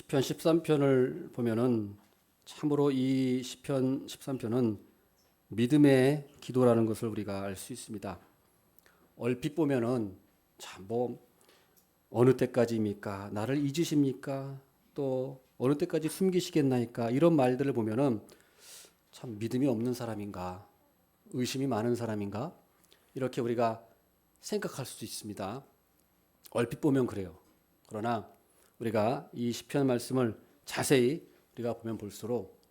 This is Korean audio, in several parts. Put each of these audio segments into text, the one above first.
시편 13편을 보면은 참으로 이 시편 13편은 믿음의 기도라는 것을 우리가 알 수 있습니다. 얼핏 보면은 참 어느 때까지입니까? 나를 잊으십니까? 또 어느 때까지 숨기시겠나이까? 이런 말들을 보면은 참 믿음이 없는 사람인가? 의심이 많은 사람인가? 이렇게 우리가 생각할 수도 있습니다. 얼핏 보면 그래요. 그러나 우리가 이 시편 말씀을 자세히 우리가 보면 볼수록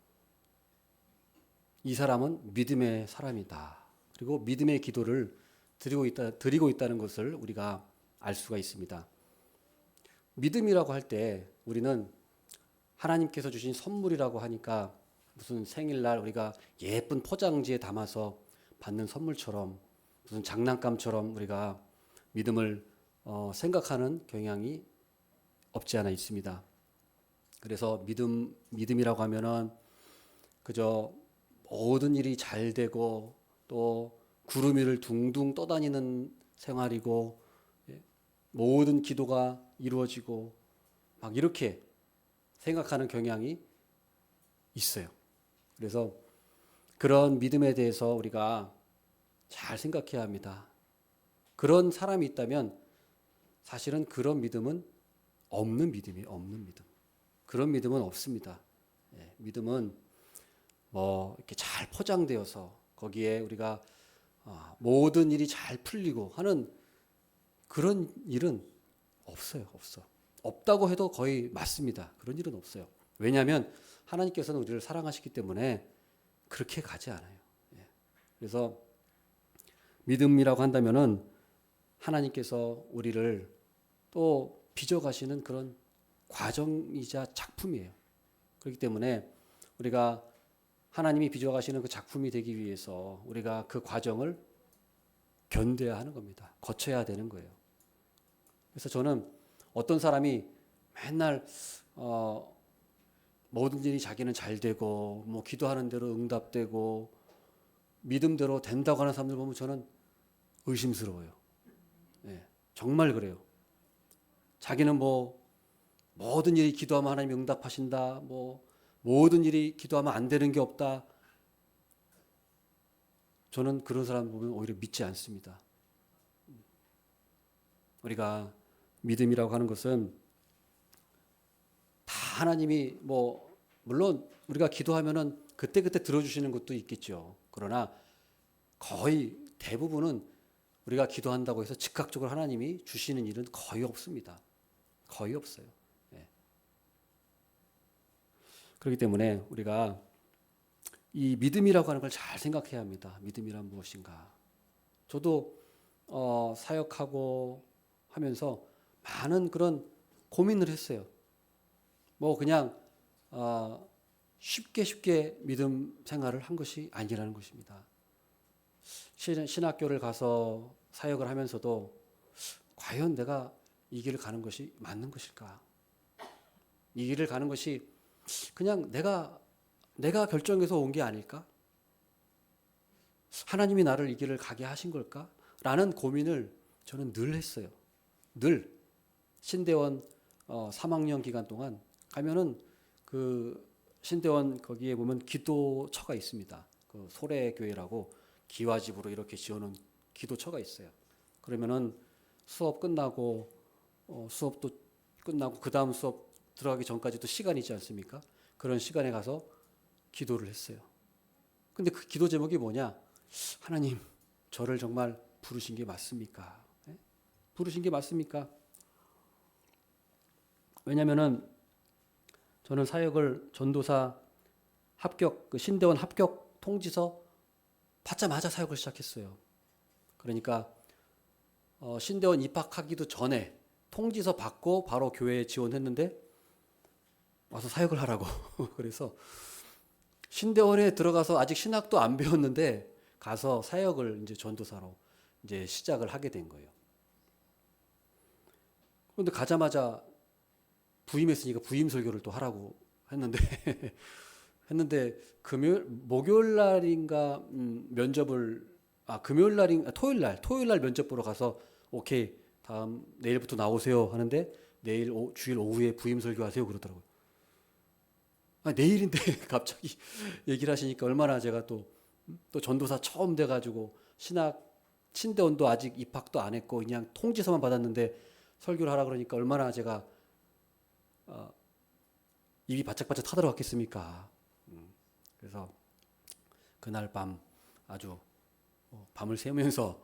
이 사람은 믿음의 사람이다. 그리고 믿음의 기도를 드리고 있다는 것을 우리가 알 수가 있습니다. 믿음이라고 할 때 우리는 하나님께서 주신 선물이라고 하니까 무슨 생일날 우리가 예쁜 포장지에 담아서 받는 선물처럼 무슨 장난감처럼 우리가 믿음을 생각하는 경향이 없지 않아 있습니다. 그래서 믿음이라고 하면은 그저 모든 일이 잘 되고 또 구름 위를 둥둥 떠다니는 생활이고 모든 기도가 이루어지고 막 이렇게 생각하는 경향이 있어요. 그래서 그런 믿음에 대해서 우리가 잘 생각해야 합니다. 그런 사람이 있다면 사실은 그런 믿음은 없는 믿음이에요. 없는 믿음. 그런 믿음은 없습니다. 믿음은 이렇게 잘 포장되어서 거기에 우리가 모든 일이 잘 풀리고 하는 그런 일은 없어요. 없다고 해도 거의 맞습니다. 그런 일은 없어요. 왜냐하면 하나님께서는 우리를 사랑하시기 때문에 그렇게 가지 않아요. 그래서 믿음이라고 한다면은 하나님께서 우리를 또 빚어가시는 그런 과정이자 작품이에요. 그렇기 때문에 우리가 하나님이 빚어가시는 그 작품이 되기 위해서 우리가 그 과정을 견뎌야 하는 겁니다. 거쳐야 되는 거예요. 그래서 저는 어떤 사람이 맨날 모든 일이 자기는 잘 되고 기도하는 대로 응답되고 믿음대로 된다고 하는 사람들 보면 저는 의심스러워요. 정말 그래요. 자기는 모든 일이 기도하면 하나님이 응답하신다. 모든 일이 기도하면 안 되는 게 없다. 저는 그런 사람 보면 오히려 믿지 않습니다. 우리가 믿음이라고 하는 것은 다 하나님이 물론 우리가 기도하면은 그때그때 들어주시는 것도 있겠죠. 그러나 거의 대부분은 우리가 기도한다고 해서 즉각적으로 하나님이 주시는 일은 거의 없습니다. 거의 없어요. 그렇기 때문에 우리가 이 믿음이라고 하는 걸 잘 생각해야 합니다. 믿음이란 무엇인가? 저도 사역하고 하면서 많은 그런 고민을 했어요. 그냥 쉽게 믿음 생활을 한 것이 아니라는 것입니다. 신학교를 가서 사역을 하면서도 과연 내가 이 길을 가는 것이 맞는 것일까? 이 길을 가는 것이 그냥 내가 결정해서 온 게 아닐까? 하나님이 나를 이 길을 가게 하신 걸까? 라는 고민을 저는 늘 했어요. 늘 신대원 3학년 기간 동안 가면은 그 신대원 거기에 보면 기도처가 있습니다. 그 소래교회라고 기와집으로 이렇게 지어놓은 기도처가 있어요. 그러면은 수업 끝나고 수업도 끝나고 그 다음 수업 들어가기 전까지도 시간이 있지 않습니까? 그런 시간에 가서 기도를 했어요. 근데 그 기도 제목이 뭐냐? 하나님, 저를 정말 부르신 게 맞습니까? 부르신 게 맞습니까? 왜냐면은 저는 사역을 전도사 합격, 그 신대원 합격 통지서 받자마자 사역을 시작했어요. 그러니까 신대원 입학하기도 전에 통지서 받고 바로 교회에 지원했는데 와서 사역을 하라고. 그래서 신대원에 들어가서 아직 신학도 안 배웠는데 가서 사역을 이제 전도사로 이제 시작을 하게 된 거예요. 그런데 가자마자 부임했으니까 부임 설교를 또 하라고 했는데 목요일 날인가 토요일 날 면접 보러 가서 오케이 다음 내일부터 나오세요 하는데 내일 주일 오후에 부임 설교하세요 그러더라고요. 내일인데 갑자기 얘기를 하시니까 얼마나 제가 또 전도사 처음 돼가지고 신대원도 아직 입학도 안 했고 그냥 통지서만 받았는데 설교를 하라 그러니까 얼마나 제가 입이 바짝바짝 타들어갔겠습니까? 그래서 그날 밤 아주 밤을 새면서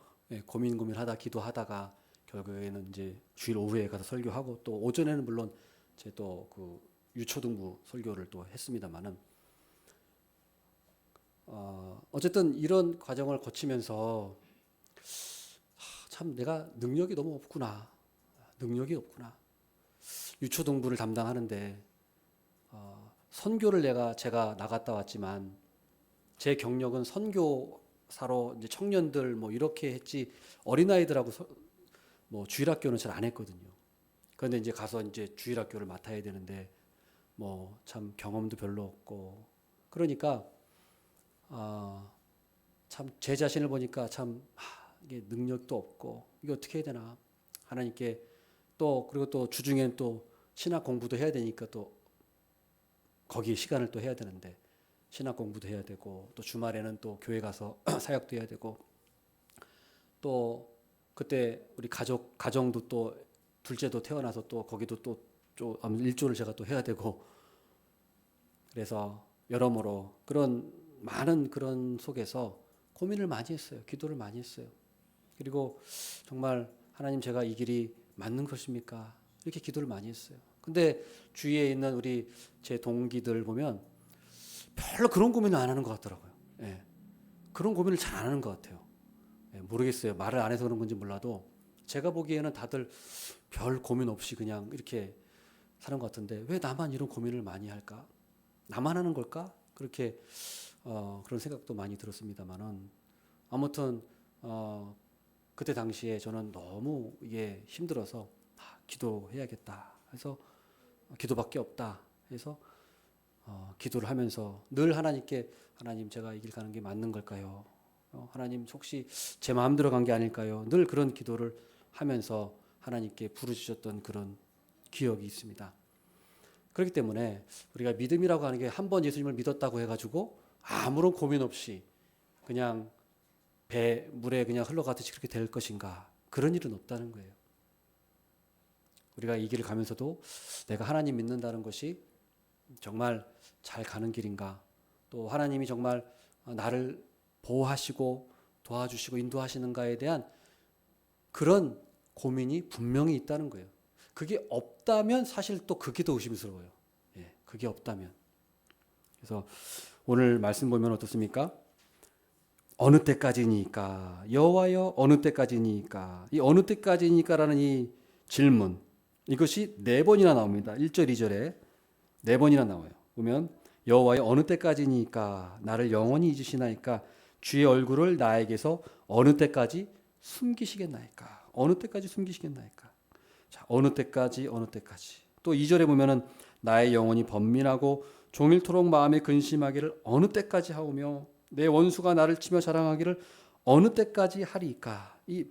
고민하다 기도하다가 결국에는 이제 주일 오후에 가서 설교하고 또 오전에는 물론 제 또 그 유초등부 설교를 또 했습니다만은 어쨌든 이런 과정을 거치면서 참 내가 능력이 너무 없구나. 능력이 없구나. 유초등부를 담당하는데 선교를 제가 나갔다 왔지만 제 경력은 선교사로 이제 청년들 뭐 이렇게 했지 어린아이들하고 뭐 주일학교는 잘 안 했거든요. 그런데 이제 가서 이제 주일학교를 맡아야 되는데 뭐 참 경험도 별로 없고 그러니까 참 제 자신을 보니까 참 이게 능력도 없고 이게 어떻게 해야 되나 하나님께 또 그리고 또 주중에는 또 신학 공부도 해야 되니까 또 거기에 시간을 또 해야 되는데 신학 공부도 해야 되고 또 주말에는 또 교회 가서 사역도 해야 되고 또 그때 우리 가정도 또 둘째도 태어나서 또 거기도 또 일조를 제가 또 해야 되고 그래서 여러모로 그런 많은 그런 속에서 고민을 많이 했어요. 기도를 많이 했어요. 그리고 정말 하나님 제가 이 길이 맞는 것입니까? 이렇게 기도를 많이 했어요. 근데 주위에 있는 우리 제 동기들 보면 별로 그런 고민을 안 하는 것 같더라고요. 예. 그런 고민을 잘 안 하는 것 같아요. 예, 모르겠어요. 말을 안 해서 그런 건지 몰라도 제가 보기에는 다들 별 고민 없이 그냥 이렇게 사는 것 같은데 왜 나만 이런 고민을 많이 할까? 나만 하는 걸까? 그렇게 그런 생각도 많이 들었습니다만은 아무튼 그때 당시에 저는 너무 이게 힘들어서 기도해야겠다 해서 기도밖에 없다 해서 기도를 하면서 늘 하나님께 하나님 제가 이 길 가는 게 맞는 걸까요? 하나님 혹시 제 마음대로 간 게 아닐까요? 늘 그런 기도를 하면서 하나님께 부르짖었던 그런 기억이 있습니다. 그렇기 때문에 우리가 믿음이라고 하는 게 한 번 예수님을 믿었다고 해가지고 아무런 고민 없이 그냥 물에 그냥 흘러가듯이 그렇게 될 것인가? 그런 일은 없다는 거예요. 우리가 이 길을 가면서도 내가 하나님 믿는다는 것이 정말 잘 가는 길인가? 또 하나님이 정말 나를 보호하시고 도와주시고 인도하시는가에 대한 그런 고민이 분명히 있다는 거예요. 그게 없다면 사실 또 그게 더 의심스러워요. 예, 그게 없다면. 그래서 오늘 말씀 보면 어떻습니까? 어느 때까지니까 여호와여 어느 때까지니까 이 어느 때까지니까라는 이 질문 이것이 4번이나 나옵니다. 1절 2절에 4번이나 나와요. 보면 여호와여 어느 때까지니까 나를 영원히 잊으시나이까 주의 얼굴을 나에게서 어느 때까지 숨기시겠나이까 어느 때까지 숨기시겠나이까 자 어느 때까지 어느 때까지 또 2절에 보면은 나의 영혼이 번민하고 종일토록 마음에 근심하기를 어느 때까지 하오며 내 원수가 나를 치며 자랑하기를 어느 때까지 하리까 이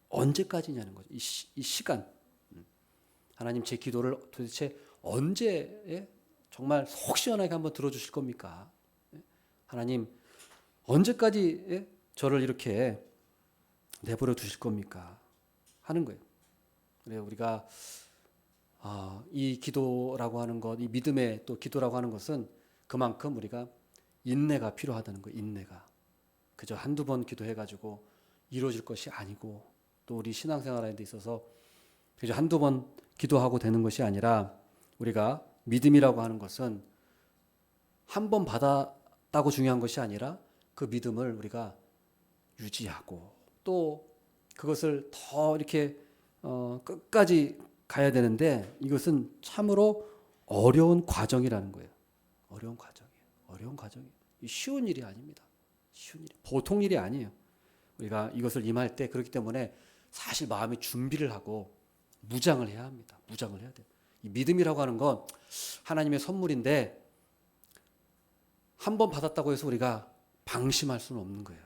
언제까지냐는 거죠. 이 시간 하나님 제 기도를 도대체 언제 정말 속 시원하게 한번 들어주실 겁니까? 하나님 언제까지 저를 이렇게 내버려 두실 겁니까? 하는 거예요. 그래 우리가 이 기도라고 하는 것, 이 믿음의 또 기도라고 하는 것은 그만큼 우리가 인내가 필요하다는 거예요. 인내가 그저 한두 번 기도해가지고 이루어질 것이 아니고 또 우리 신앙생활에 있어서 그저 한두 번 기도하고 되는 것이 아니라 우리가 믿음이라고 하는 것은 한 번 받았다고 중요한 것이 아니라 그 믿음을 우리가 유지하고 또 그것을 더 이렇게 끝까지 가야 되는데 이것은 참으로 어려운 과정이라는 거예요. 어려운 과정이에요. 어려운 과정이에요. 쉬운 일이 아닙니다. 쉬운 일, 보통 일이 아니에요. 우리가 이것을 임할 때 그렇기 때문에 사실 마음의 준비를 하고 무장을 해야 합니다. 무장을 해야 돼요. 이 믿음이라고 하는 건 하나님의 선물인데 한 번 받았다고 해서 우리가 방심할 수는 없는 거예요.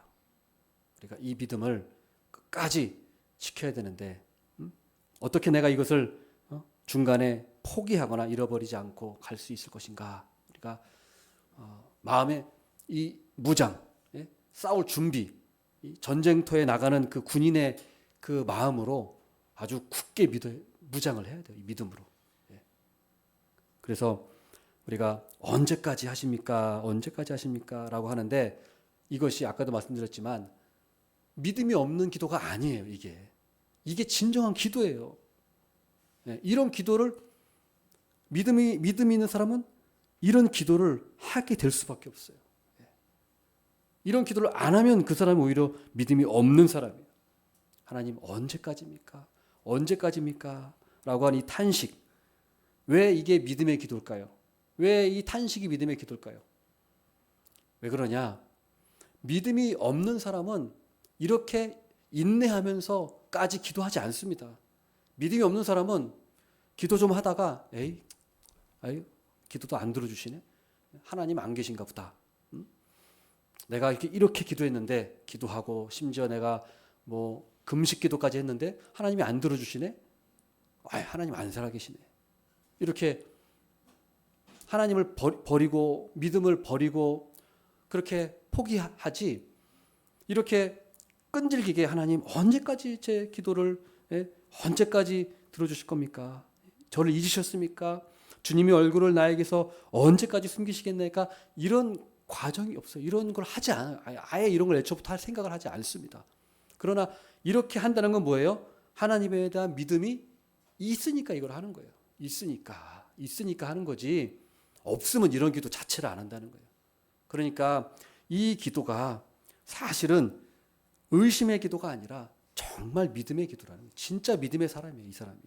우리가 이 믿음을 끝까지 지켜야 되는데 어떻게 내가 이것을 중간에 포기하거나 잃어버리지 않고 갈 수 있을 것인가? 우리가 마음에 이 무장, 예? 싸울 준비, 이 전쟁터에 나가는 그 군인의 그 마음으로 아주 굳게 무장을 해야 돼요. 이 믿음으로. 예. 그래서 우리가 언제까지 하십니까? 언제까지 하십니까? 라고 하는데 이것이 아까도 말씀드렸지만 믿음이 없는 기도가 아니에요. 이게 진정한 기도예요. 예. 이런 기도를 믿음이 있는 사람은 이런 기도를 하게 될 수밖에 없어요. 예. 이런 기도를 안 하면 그 사람은 오히려 믿음이 없는 사람이에요. 하나님 언제까지입니까? 언제까지입니까? 라고 하는 이 탄식. 왜 이게 믿음의 기도일까요? 왜 이 탄식이 믿음의 기도일까요? 왜 그러냐? 믿음이 없는 사람은 이렇게 인내하면서까지 기도하지 않습니다. 믿음이 없는 사람은 기도 좀 하다가 아유, 기도도 안 들어주시네. 하나님 안 계신가 보다. 내가 이렇게 기도했는데 기도하고 심지어 내가 뭐 금식 기도까지 했는데 하나님이 안 들어주시네. 하나님 안 살아계시네. 이렇게 하나님을 버리고 믿음을 버리고 그렇게 포기하지. 이렇게 끈질기게 하나님 언제까지 제 기도를 언제까지 들어주실 겁니까? 저를 잊으셨습니까? 주님의 얼굴을 나에게서 언제까지 숨기시겠나니까 이런 과정이 없어요. 이런 걸 하지 않아요. 아예 이런 걸 애초부터 할 생각을 하지 않습니다. 그러나 이렇게 한다는 건 뭐예요? 하나님에 대한 믿음이 있으니까 이걸 하는 거예요. 있으니까 하는 거지. 없으면 이런 기도 자체를 안 한다는 거예요. 그러니까 이 기도가 사실은 의심의 기도가 아니라 정말 믿음의 기도라는 거예요. 진짜 믿음의 사람이에요. 이 사람이.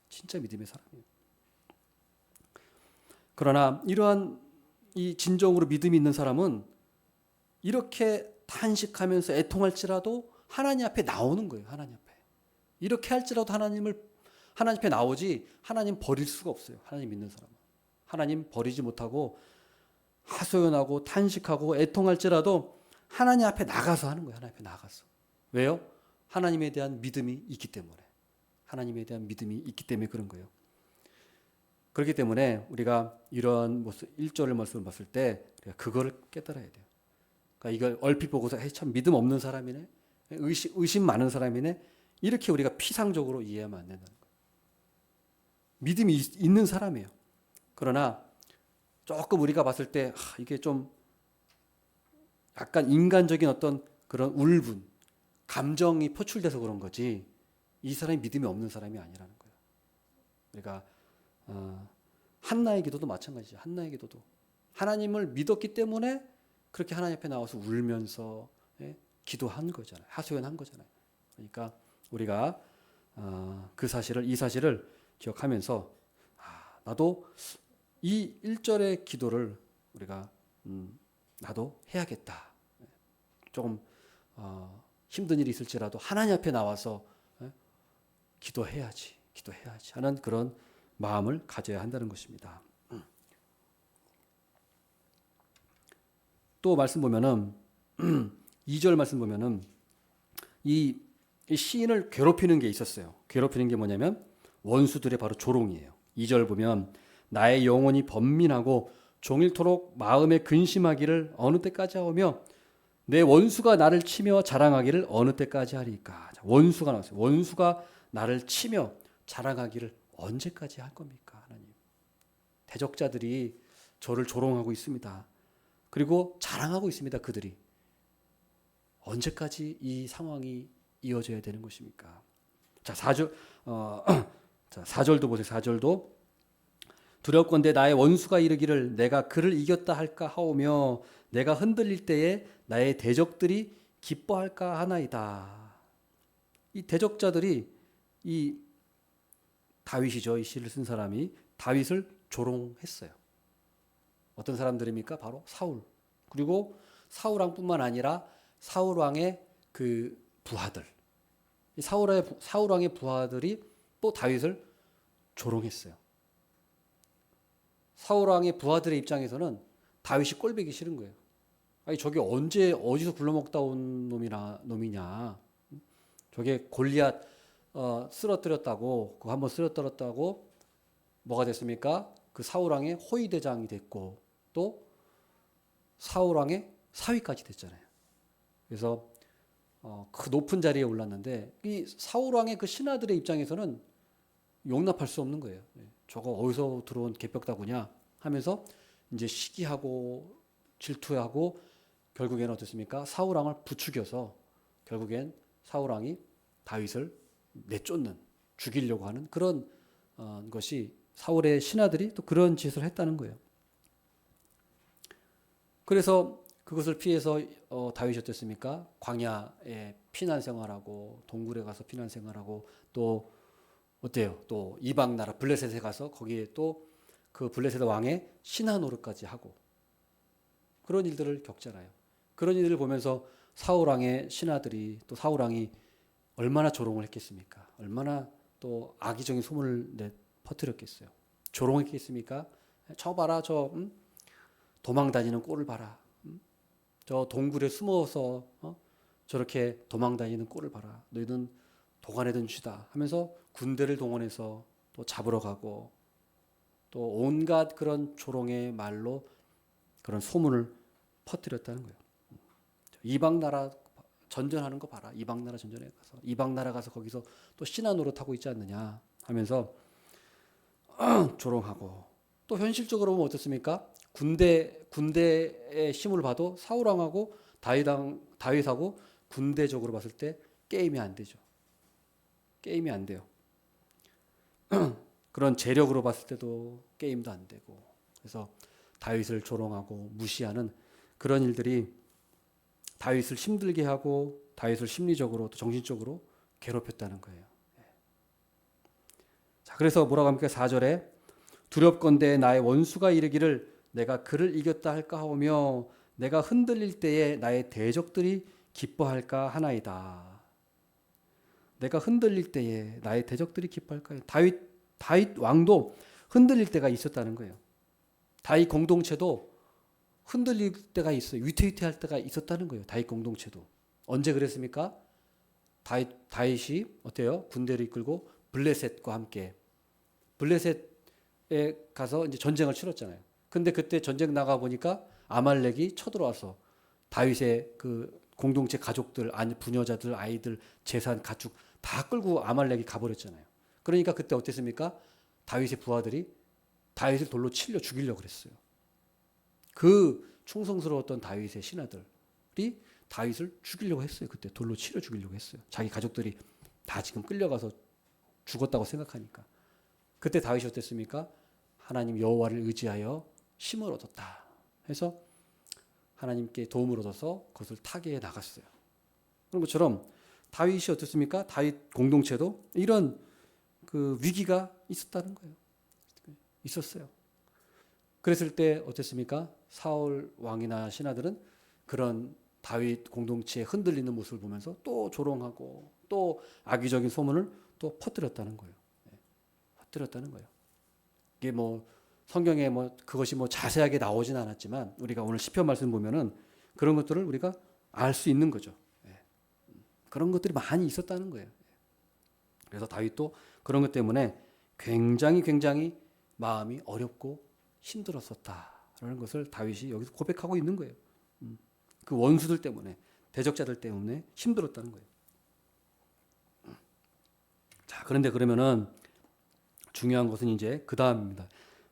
진짜 믿음의 사람이에요. 그러나 이러한 이 진정으로 믿음이 있는 사람은 이렇게 탄식하면서 애통할지라도 하나님 앞에 나오는 거예요. 하나님 앞에. 이렇게 할지라도 하나님 앞에 나오지 하나님 버릴 수가 없어요. 하나님 믿는 사람은. 하나님 버리지 못하고 하소연하고 탄식하고 애통할지라도 하나님 앞에 나가서 하는 거예요. 하나님 앞에 나가서. 왜요? 하나님에 대한 믿음이 있기 때문에. 하나님에 대한 믿음이 있기 때문에 그런 거예요. 그렇기 때문에 우리가 이런 1절의 말씀을 봤을 때 우리가 그걸 깨달아야 돼요. 그러니까 이걸 얼핏 보고서 참 믿음 없는 사람이네. 의심 많은 사람이네. 이렇게 우리가 피상적으로 이해하면 안 된다는 거예요. 믿음이 있는 사람이에요. 그러나 조금 우리가 봤을 때 이게 좀 약간 인간적인 어떤 그런 울분, 감정이 표출돼서 그런 거지 이 사람이 믿음이 없는 사람이 아니라는 거예요. 우리가 한나의 기도도 마찬가지죠. 한나의 기도도 하나님을 믿었기 때문에 그렇게 하나님 앞에 나와서 울면서 기도한 거잖아요. 하소연한 거잖아요. 그러니까 우리가 이 사실을 기억하면서 나도 이 1절의 기도를 우리가 나도 해야겠다. 조금 힘든 일이 있을지라도 하나님 앞에 나와서 기도해야지 하는 그런 마음을 가져야 한다는 것입니다. 또 말씀 보면은 2절 말씀 보면은 이 시인을 괴롭히는 게 있었어요. 괴롭히는 게 뭐냐면 원수들의 바로 조롱이에요. 2절 보면 나의 영혼이 번민하고 종일토록 마음에 근심하기를 어느 때까지 하오며 내 원수가 나를 치며 자랑하기를 어느 때까지 하리까. 원수가 나왔어요. 원수가 나를 치며 자랑하기를 언제까지 할 겁니까? 하나님. 대적자들이 저를 조롱하고 있습니다. 그리고 자랑하고 있습니다. 그들이. 언제까지 이 상황이 이어져야 되는 것입니까? 자, 4절도 보세요. 4절도 두렵건대 나의 원수가 이르기를 내가 그를 이겼다 할까 하오며 내가 흔들릴 때에 나의 대적들이 기뻐할까 하나이다. 이 대적자들이 이 다윗이죠. 이 시를 쓴 사람이 다윗을 조롱했어요. 어떤 사람들입니까? 바로 사울. 그리고 사울 왕뿐만 아니라 사울 왕의 그 부하들. 사울 왕의 부하들이 또 다윗을 조롱했어요. 사울 왕의 부하들의 입장에서는 다윗이 꼴보기 싫은 거예요. 아니 저게 어디서 굴러먹다 온 놈이냐. 저게 골리앗 쓰러뜨렸다고 한번 쓰러뜨렸다고 뭐가 됐습니까? 그 사울 왕의 호위대장이 됐고 또 사울 왕의 사위까지 됐잖아요. 그래서 그 높은 자리에 올랐는데 이 사울 왕의 그 신하들의 입장에서는 용납할 수 없는 거예요. 저거 어디서 들어온 개벽다구냐 하면서 이제 시기하고 질투하고 결국에는 어떻습니까? 사울 왕을 부추겨서 결국엔 사울 왕이 다윗을 내쫓는 죽이려고 하는 그런 것이 사울의 신하들이 또 그런 짓을 했다는 거예요. 그래서 그것을 피해서 다윗이 어땠습니까? 광야에 피난 생활하고 동굴에 가서 피난 생활하고 또 어때요? 또 이방 나라 블레셋에 가서 거기에 또 그 블레셋 왕의 신하 노릇까지 하고 그런 일들을 겪잖아요. 그런 일을 보면서 사울 왕의 신하들이 또 사울 왕이 얼마나 조롱을 했겠습니까? 얼마나 또 악의적인 소문을 퍼뜨렸겠어요. 조롱했겠습니까? 저 봐라, 저 도망 다니는 꼴을 봐라. 저 동굴에 숨어서 저렇게 도망 다니는 꼴을 봐라. 너희는 도가내든 쥐다 하면서 군대를 동원해서 또 잡으러 가고 또 온갖 그런 조롱의 말로 그런 소문을 퍼뜨렸다는 거예요. 이방 나라 전전하는 거 봐라. 이방 나라 전전에 가서 이방 나라 가서 거기서 또 신하 노릇하고 있지 않느냐 하면서 조롱하고 또 현실적으로 보면 어떻습니까? 군대의 힘을 봐도 사울 왕하고 다윗하고 군대적으로 봤을 때 게임이 안 되죠. 게임이 안 돼요. 그런 재력으로 봤을 때도 게임도 안 되고 그래서 다윗을 조롱하고 무시하는 그런 일들이 다윗을 힘들게 하고 다윗을 심리적으로 또 정신적으로 괴롭혔다는 거예요. 자, 그래서 뭐라고 합니까? 4절에 두렵건대 나의 원수가 이르기를 내가 그를 이겼다 할까 하오며 내가 흔들릴 때에 나의 대적들이 기뻐할까 하나이다. 내가 흔들릴 때에 나의 대적들이 기뻐할까? 다윗 왕도 흔들릴 때가 있었다는 거예요. 다윗 공동체도 흔들릴 때가 있어요. 위태위태할 때가 있었다는 거예요. 다윗 공동체도. 언제 그랬습니까? 다윗이 어때요? 군대를 이끌고 블레셋과 함께 블레셋에 가서 이제 전쟁을 치렀잖아요. 근데 그때 전쟁 나가 보니까 아말렉이 쳐들어와서 다윗의 그 공동체 가족들, 부녀자들, 아이들, 재산, 가축 다 끌고 아말렉이 가버렸잖아요. 그러니까 그때 어땠습니까? 다윗의 부하들이 다윗을 돌로 치려 죽이려고 그랬어요. 그 충성스러웠던 다윗의 신하들이 다윗을 죽이려고 했어요. 그때 돌로 치려 죽이려고 했어요. 자기 가족들이 다 지금 끌려가서 죽었다고 생각하니까. 그때 다윗이 어땠습니까? 하나님 여호와를 의지하여 힘을 얻었다 해서 하나님께 도움을 얻어서 그것을 타개해 나갔어요. 그런 것처럼 다윗이 어떻습니까? 다윗 공동체도 이런 그 위기가 있었다는 거예요. 있었어요. 그랬을 때 어땠습니까? 사울 왕이나 신하들은 그런 다윗 공동체의 흔들리는 모습을 보면서 또 조롱하고 또 악의적인 소문을 또 퍼뜨렸다는 거예요. 퍼뜨렸다는 거예요. 이게 뭐 성경에 뭐 그것이 뭐 자세하게 나오진 않았지만 우리가 오늘 시편 말씀 보면은 그런 것들을 우리가 알 수 있는 거죠. 그런 것들이 많이 있었다는 거예요. 그래서 다윗도 그런 것 때문에 굉장히 마음이 어렵고 힘들었었다라는 것을 다윗이 여기서 고백하고 있는 거예요. 그 원수들 때문에, 대적자들 때문에 힘들었다는 거예요. 자, 그런데 그러면은 중요한 것은 이제 그 다음입니다.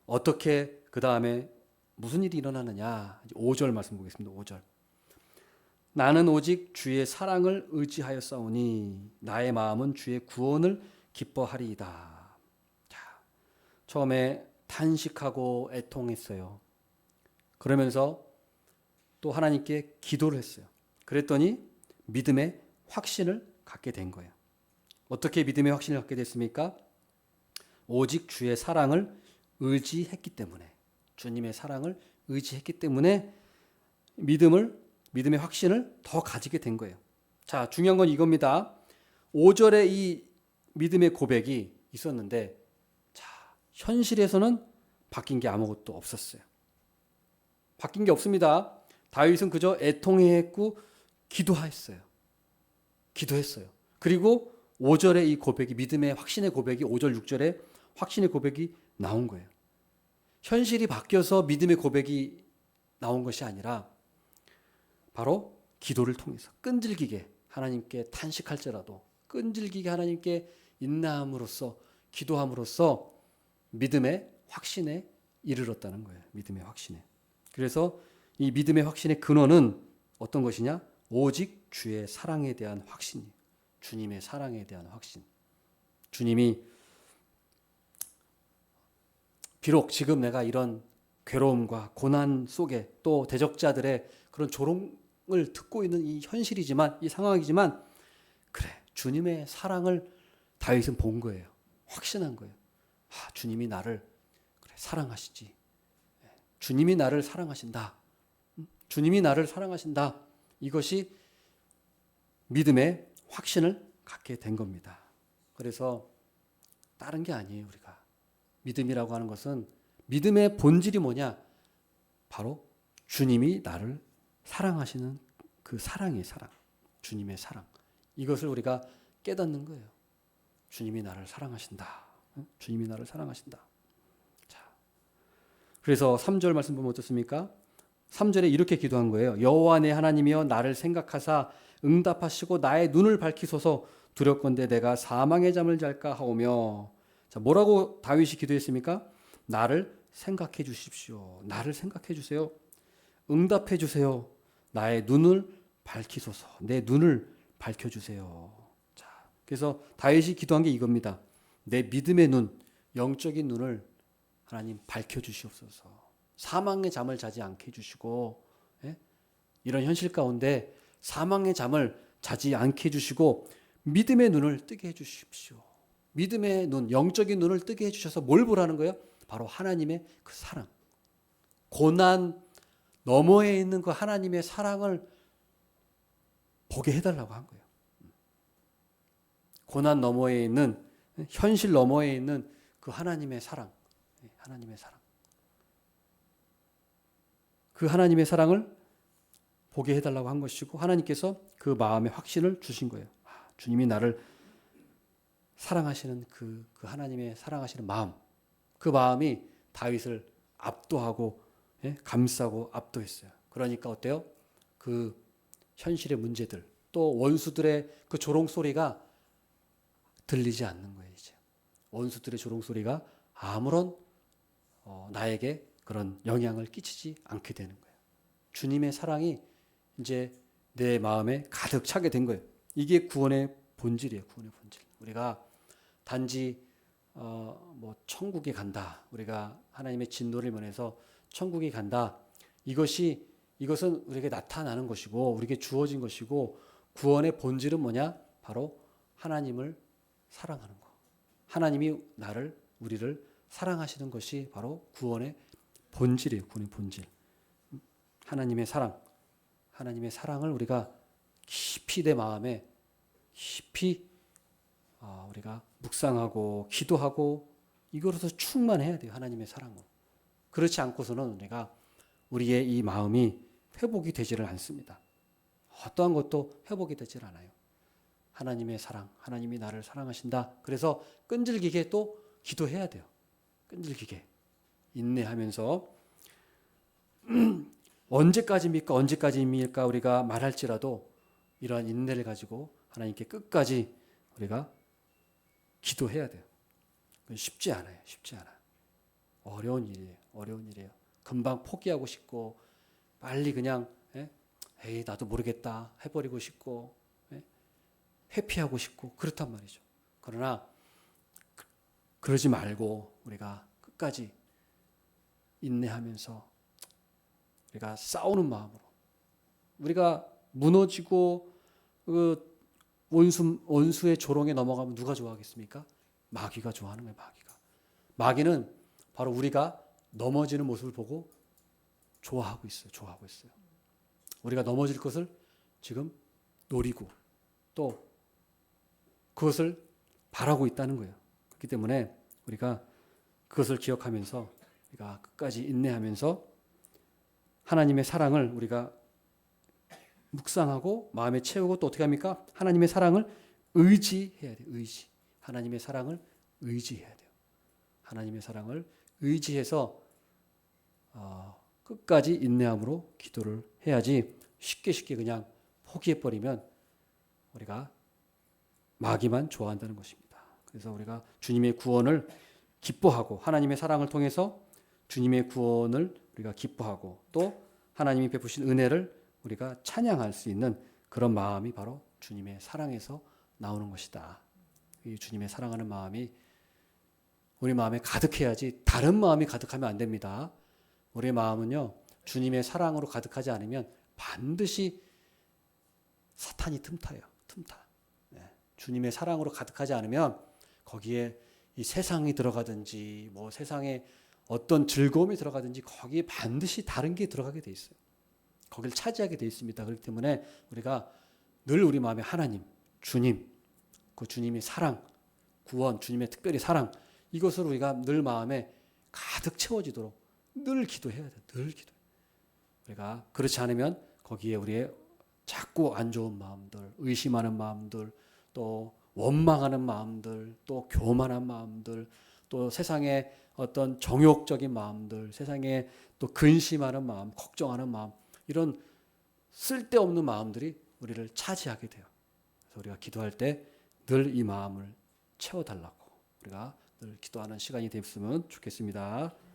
어떻게 그 다음에 무슨 일이 일어나느냐. 5절 말씀 보겠습니다. 5절. 나는 오직 주의 사랑을 의지하였사오니 나의 마음은 주의 구원을 기뻐하리이다. 자, 처음에 탄식하고 애통했어요. 그러면서 또 하나님께 기도를 했어요. 그랬더니 믿음의 확신을 갖게 된 거예요. 어떻게 믿음의 확신을 갖게 됐습니까? 오직 주의 사랑을 의지했기 때문에, 주님의 사랑을 의지했기 때문에 믿음의 확신을 더 가지게 된 거예요. 자, 중요한 건 이겁니다. 5절에 이 믿음의 고백이 있었는데, 자, 현실에서는 바뀐 게 아무것도 없었어요. 바뀐 게 없습니다. 다윗은 그저 애통했고 기도했어요. 그리고 5절에 이 고백이, 믿음의 확신의 고백이 5절 6절에 확신의 고백이 나온 거예요. 현실이 바뀌어서 믿음의 고백이 나온 것이 아니라 바로 기도를 통해서 끈질기게 하나님께 탄식할지라도 끈질기게 하나님께 인내함으로써 기도함으로써 믿음의 확신에 이르렀다는 거예요. 믿음의 확신에. 그래서 이 믿음의 확신의 근원은 어떤 것이냐? 오직 주의 사랑에 대한 확신. 주님의 사랑에 대한 확신. 주님이 비록 지금 내가 이런 괴로움과 고난 속에 또 대적자들의 그런 조롱을 듣고 있는 이 현실이지만 이 상황이지만 그래 주님의 사랑을 다윗은 본 거예요. 확신한 거예요. 주님이 나를 그래, 사랑하시지. 주님이 나를 사랑하신다. 주님이 나를 사랑하신다. 이것이 믿음의 확신을 갖게 된 겁니다. 그래서 다른 게 아니에요. 우리가 믿음이라고 하는 것은 믿음의 본질이 뭐냐? 바로 주님이 나를 사랑하시는 그 사랑의 사랑. 주님의 사랑. 이것을 우리가 깨닫는 거예요. 주님이 나를 사랑하신다. 주님이 나를 사랑하신다. 자, 그래서 3절 말씀 보면 어떻습니까? 3절에 이렇게 기도한 거예요. 여호와 내 하나님이여 나를 생각하사 응답하시고 나의 눈을 밝히소서 두렵건대 내가 사망의 잠을 잘까 하오며. 자, 뭐라고 다윗이 기도했습니까? 나를 생각해 주십시오. 나를 생각해 주세요. 응답해 주세요. 나의 눈을 밝히소서. 내 눈을 밝혀 주세요. 자, 그래서 다윗이 기도한 게 이겁니다. 내 믿음의 눈, 영적인 눈을 하나님 밝혀 주시옵소서. 사망의 잠을 자지 않게 해주시고, 이런 현실 가운데 사망의 잠을 자지 않게 해주시고 믿음의 눈을 뜨게 해주십시오. 믿음의 눈, 영적인 눈을 뜨게 해주셔서 뭘 보라는 거예요? 바로 하나님의 그 사랑. 고난 너머에 있는 그 하나님의 사랑을 보게 해달라고 한 거예요. 고난 너머에 있는, 현실 너머에 있는 그 하나님의 사랑. 하나님의 사랑. 그 하나님의 사랑을 보게 해달라고 한 것이고 하나님께서 그 마음의 확신을 주신 거예요. 주님이 나를 사랑하시는 그 하나님의 사랑하시는 마음, 그 마음이 다윗을 압도하고 감싸고 압도했어요. 그러니까 어때요? 그 현실의 문제들 또 원수들의 그 조롱 소리가 들리지 않는 거예요. 이제 원수들의 조롱 소리가 아무런 나에게 그런 영향을 끼치지 않게 되는 거예요. 주님의 사랑이 이제 내 마음에 가득 차게 된 거예요. 이게 구원의 본질이에요. 구원의 본질. 우리가 단지 뭐 천국에 간다. 우리가 하나님의 진노를 면해서 천국에 간다. 이것은 우리에게 나타나는 것이고 우리에게 주어진 것이고 구원의 본질은 뭐냐? 바로 하나님을 사랑하는 것. 하나님이 우리를 사랑하시는 것이 바로 구원의 본질이에요. 구원의 본질. 하나님의 사랑을 우리가 깊이 내 마음에 깊이 우리가 묵상하고 기도하고 이것으로 충만해야 돼요. 하나님의 사랑으로. 그렇지 않고서는 우리의 이 마음이 회복이 되지를 않습니다. 어떠한 것도 회복이 되질 않아요. 하나님의 사랑, 하나님이 나를 사랑하신다. 그래서 끈질기게 또 기도해야 돼요. 끈질기게 인내하면서 언제까지입니까? 우리가 말할지라도 이러한 인내를 가지고 하나님께 끝까지 우리가 기도해야 돼요. 쉽지 않아요. 어려운 일이에요. 금방 포기하고 싶고 빨리 그냥 에이 나도 모르겠다 해버리고 싶고 회피하고 싶고 그렇단 말이죠. 그러나 그러지 말고 우리가 끝까지 인내하면서 우리가 싸우는 마음으로 우리가 무너지고 그 원수의 조롱에 넘어가면 누가 좋아하겠습니까? 마귀가 좋아하는 거예요. 마귀는 바로 우리가 넘어지는 모습을 보고 좋아하고 있어요. 우리가 넘어질 것을 지금 노리고 또 그것을 바라고 있다는 거예요. 그렇기 때문에 우리가 그것을 기억하면서 우리가 끝까지 인내하면서 하나님의 사랑을 우리가 묵상하고 마음에 채우고 또 어떻게 합니까? 하나님의 사랑을 의지해야 돼요. 하나님의 사랑을 의지해야 돼요. 하나님의 사랑을 의지해서 끝까지 인내함으로 기도를 해야지 쉽게 그냥 포기해버리면 우리가 마귀만 좋아한다는 것입니다. 그래서 우리가 주님의 구원을 기뻐하고 하나님의 사랑을 통해서 주님의 구원을 우리가 기뻐하고 또 하나님이 베푸신 은혜를 우리가 찬양할 수 있는 그런 마음이 바로 주님의 사랑에서 나오는 것이다. 이 주님의 사랑하는 마음이 우리 마음에 가득해야지 다른 마음이 가득하면 안 됩니다. 우리의 마음은요, 주님의 사랑으로 가득하지 않으면 반드시 사탄이 틈타요. 틈타. 네. 주님의 사랑으로 가득하지 않으면 거기에 이 세상이 들어가든지 뭐 세상에 어떤 즐거움이 들어가든지 거기에 반드시 다른 게 들어가게 돼 있어요. 거기를 차지하게 돼 있습니다. 그렇기 때문에 우리가 늘 우리 마음에 하나님, 주님, 그 주님의 사랑, 구원, 주님의 특별히 사랑 이것을 우리가 늘 마음에 가득 채워지도록 늘 기도해야 돼. 늘 기도. 우리가 그렇지 않으면 거기에 우리의 자꾸 안 좋은 마음들, 의심하는 마음들, 또 원망하는 마음들, 또 교만한 마음들, 또 세상의 어떤 정욕적인 마음들, 세상에 또 근심하는 마음, 걱정하는 마음, 이런 쓸데없는 마음들이 우리를 차지하게 돼요. 그래서 우리가 기도할 때 늘 이 마음을 채워달라고 우리가 늘 기도하는 시간이 됐으면 좋겠습니다.